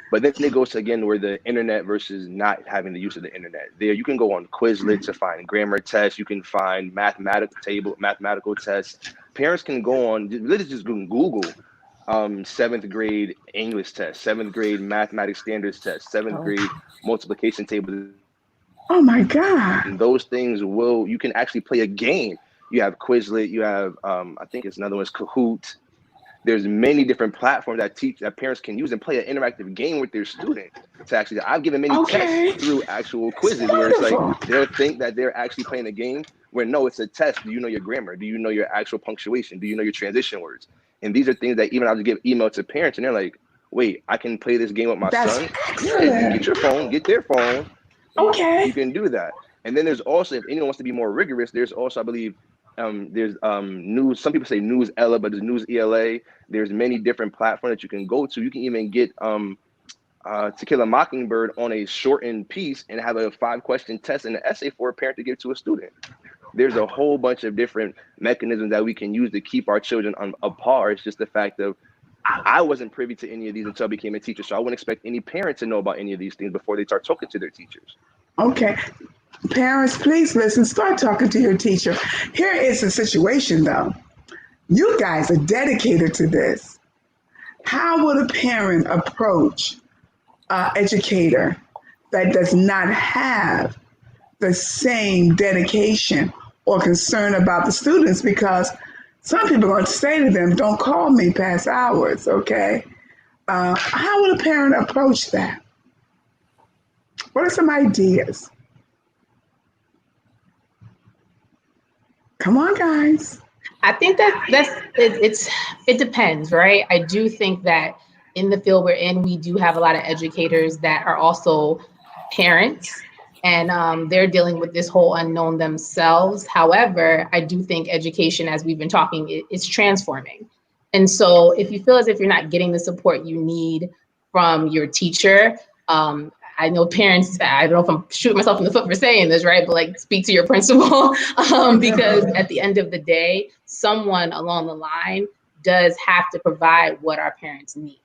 but then it goes to, again, where the internet versus not having the use of the internet. There, you can go on Quizlet to find grammar tests. You can find mathematical tests. Parents can go on, literally just Google 7th grade English test, 7th grade mathematics standards test, 7th Oh. grade multiplication table. Oh my God. And those things you can actually play a game. You have Quizlet, you have, I think it's another one is Kahoot. There's many different platforms that parents can use and play an interactive game with their students. To actually, I've given many Okay. tests through actual That's quizzes where it's like, wonderful. they'll think that they're actually playing a game where no, it's a test. Do you know your grammar? Do you know your actual punctuation? Do you know your transition words? And these are things that even I would give email to parents and they're like, wait, I can play this game with my That's son? Yeah, you get excellent. your phone, get their phone, and you Okay. can do that. And then there's also, if anyone wants to be more rigorous, there's also, I believe, there's news. Some people say News Ella, but there's News ELA. There's many different platforms that you can go to. You can even get To Kill a Mockingbird on a shortened piece and have a 5-question test and an essay for a parent to give to a student. there's a whole bunch of different mechanisms that we can use to keep our children apart. It's just the fact of I wasn't privy to any of these until I became a teacher, so I wouldn't expect any parent to know about any of these things before they start talking to their teachers. Okay. Parents, please listen. Start talking to your teacher. Here is the situation, though. You guys are dedicated to this. How would a parent approach an educator that does not have the same dedication or concern about the students? Because some people are going to say to them, don't call me past hours, okay? How would a parent approach that? What are some ideas? Come on, guys. I think it depends, right? I do think that in the field we're in, we do have a lot of educators that are also parents, and they're dealing with this whole unknown themselves. However, I do think education, as we've been talking, is transforming. And so if you feel as if you're not getting the support you need from your teacher, I know parents, I don't know if I'm shooting myself in the foot for saying this, right? But like, speak to your principal, because at the end of the day, someone along the line does have to provide what our parents need.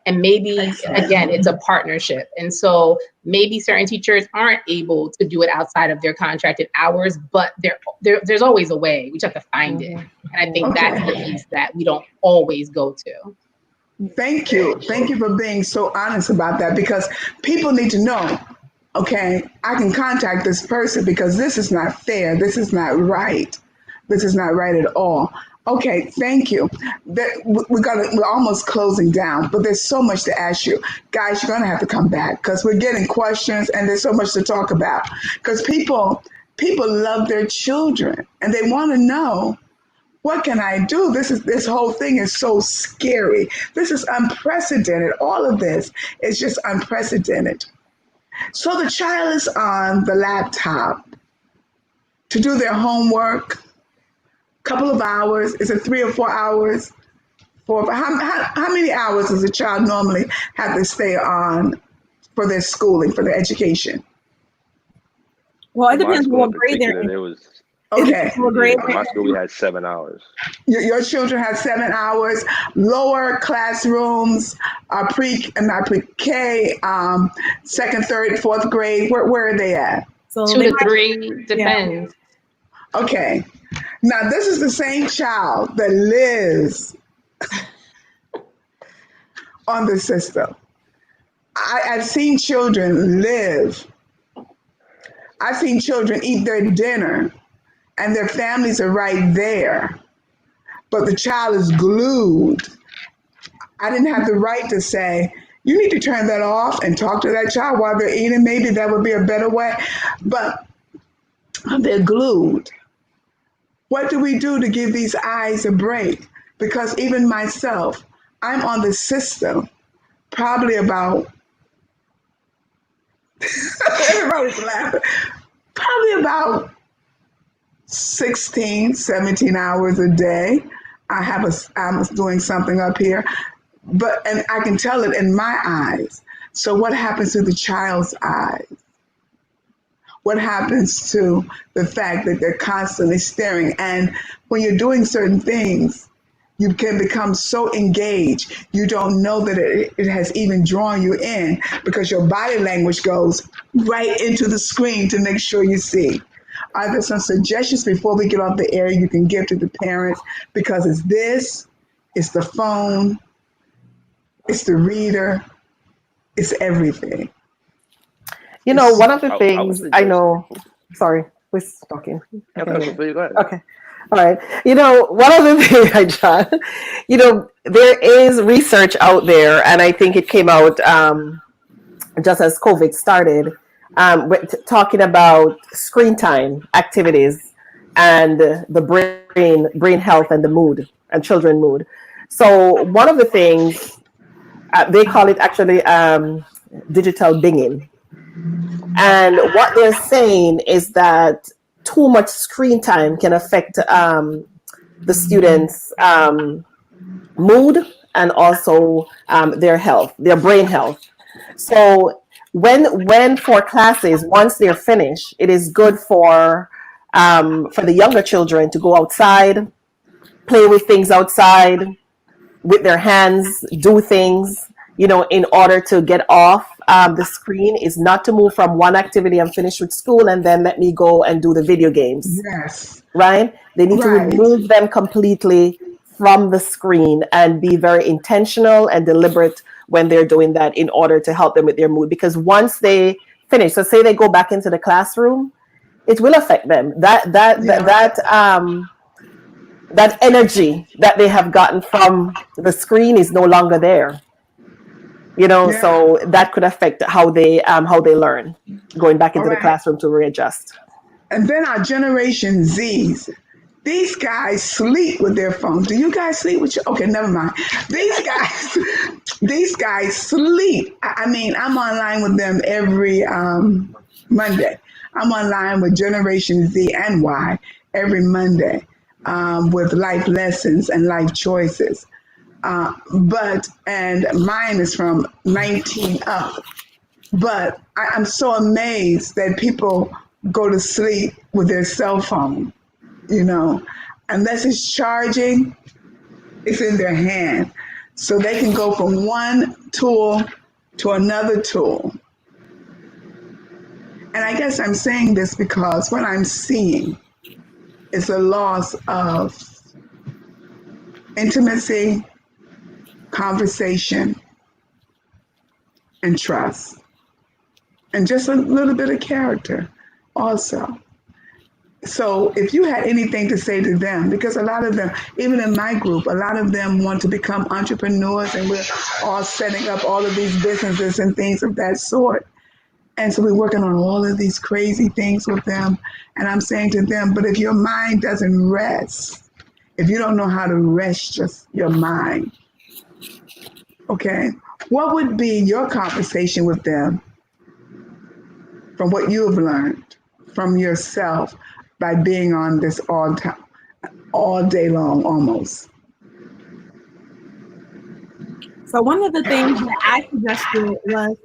And maybe, again, it's a partnership. And so maybe certain teachers aren't able to do it outside of their contracted hours, but there's always a way. We just have to find it. And I think that's the piece that we don't always go to. Thank you. Thank you for being so honest about that, because people need to know, okay, I can contact this person because this is not fair. This is not right. This is not right at all. Okay, thank you. We're almost closing down, but there's so much to ask you. Guys, you're going to have to come back because we're getting questions and there's so much to talk about. Because people love their children and they want to know, what can I do? This whole thing is so scary. This is unprecedented. All of this is just unprecedented. So the child is on the laptop to do their homework. Couple of hours. Is it 3 or 4 hours? How many hours does a child normally have to stay on for their schooling, for their education? Well, it depends on what grade they're in. Okay. My school, we had 7 hours. Your children have 7 hours. Lower classrooms, pre-K, second, third, fourth grade. Where are they at? So 2 to 3, depends. Yeah. Okay. Now, this is the same child that lives on the system. I've seen children live. I've seen children eat their dinner and their families are right there, but the child is glued. I didn't have the right to say, you need to turn that off and talk to that child while they're eating. Maybe that would be a better way, but they're glued. What do we do to give these eyes a break? Because even myself, I'm on the system probably about, everybody's laughing, probably about 16, 17 hours a day. I'm doing something up here, and I can tell it in my eyes. So what happens to the child's eyes? What happens to the fact that they're constantly staring? And when you're doing certain things, you can become so engaged, you don't know that it has even drawn you in because your body language goes right into the screen to make sure you see. Are there some suggestions before we get off the air you can give to the parents? Because it's the phone, it's the reader, it's everything. You know, one of the things I know, sorry, who's talking? Okay. Go ahead. Okay. All right. You know, one of the things, John, you know, there is research out there, and I think it came out just as COVID started, talking about screen time activities and the brain health and the mood and children mood. So one of the things, they call it actually digital dinging. And what they're saying is that too much screen time can affect the students' mood and also their health, their brain health. So when for classes, once they're finished, it is good for for the younger children to go outside, play with things outside with their hands, do things, in order to get off the screen, is not to move from one activity and finish with school and then let me go and do the video games, Yes. right? They need to Right. remove them completely from the screen and be very intentional and deliberate when they're doing that in order to help them with their mood. Because once they finish, so say they go back into the classroom, it will affect them. That energy that they have gotten from the screen is no longer there. Yeah. So that could affect how they learn, going back into All the right. classroom to readjust. And then our Generation Zs. These guys sleep with their phones. Do you guys sleep with your? Okay, never mind. These guys sleep. I mean, I'm online with them every Monday. I'm online with Generation Z and Y every Monday with life lessons and life choices. And mine is from 19 up. But I'm so amazed that people go to sleep with their cell phone, unless it's charging, it's in their hand. So they can go from one tool to another tool. And I guess I'm saying this because what I'm seeing is a loss of intimacy, conversation, and trust. And just a little bit of character also. So if you had anything to say to them, because a lot of them, even in my group, a lot of them want to become entrepreneurs, and we're all setting up all of these businesses and things of that sort. And so we're working on all of these crazy things with them. And I'm saying to them, but if your mind doesn't rest, if you don't know how to rest just your mind, okay, what would be your conversation with them from what you have learned from yourself by being on this all day long almost? So one of the things that I suggested was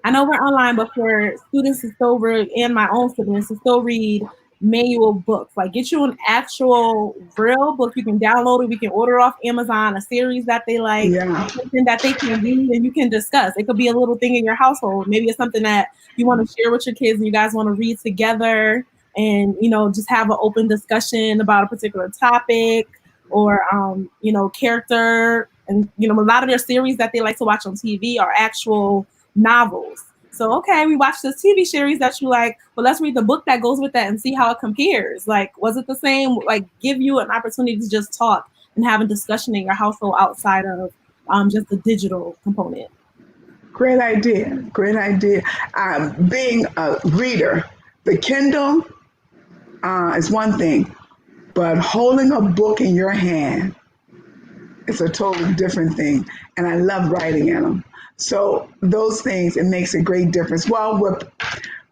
I know we're online, but for students to still read, and my own students to still read manual books, like get you an actual real book. You can download it. We can order off Amazon, a series that they like, something that they can read and you can discuss. It could be a little thing in your household. Maybe it's something that you want to share with your kids and you guys want to read together and, just have an open discussion about a particular topic or, character. And, a lot of their series that they like to watch on TV are actual novels. So, okay, we watched this TV series that you like, but let's read the book that goes with that and see how it compares. Like, was it the same? Like, give you an opportunity to just talk and have a discussion in your household outside of just the digital component. Great idea. Great idea. Being a reader, the Kindle is one thing, but holding a book in your hand is a totally different thing. And I love writing in them. So those things, it makes a great difference. Well,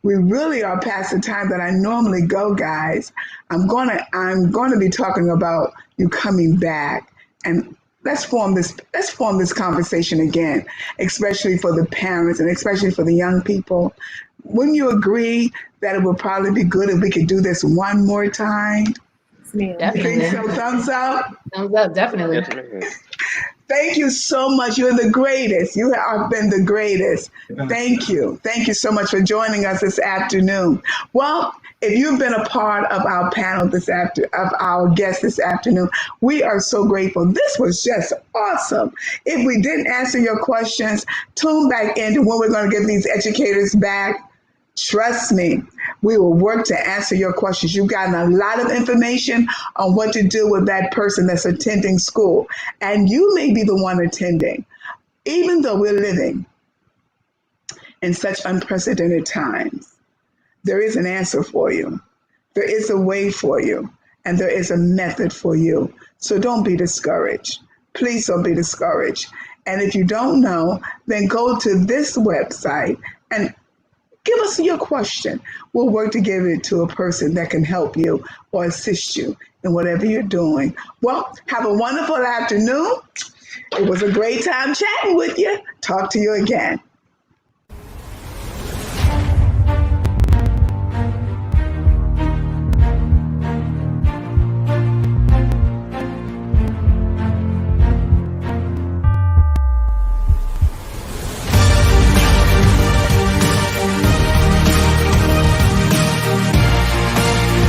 we really are past the time that I normally go, guys. I'm going to be talking about you coming back, and let's form this conversation again, especially for the parents and especially for the young people. Wouldn't you agree that it would probably be good if we could do this one more time? Definitely. You think so? Thumbs up? Thumbs up, definitely. Thank you so much. You're the greatest. You have been the greatest. Thank you. Thank you so much for joining us this afternoon. Well, if you've been a part of our panel of our guest this afternoon, we are so grateful. This was just awesome. If we didn't answer your questions, tune back in to when we're going to get these educators back. Trust me, we will work to answer your questions. You've gotten a lot of information on what to do with that person that's attending school. And you may be the one attending. Even though we're living in such unprecedented times, there is an answer for you. There is a way for you. And there is a method for you. So don't be discouraged. Please don't be discouraged. And if you don't know, then go to this website and give us your question. We'll work to give it to a person that can help you or assist you in whatever you're doing. Well, have a wonderful afternoon. It was a great time chatting with you. Talk to you again.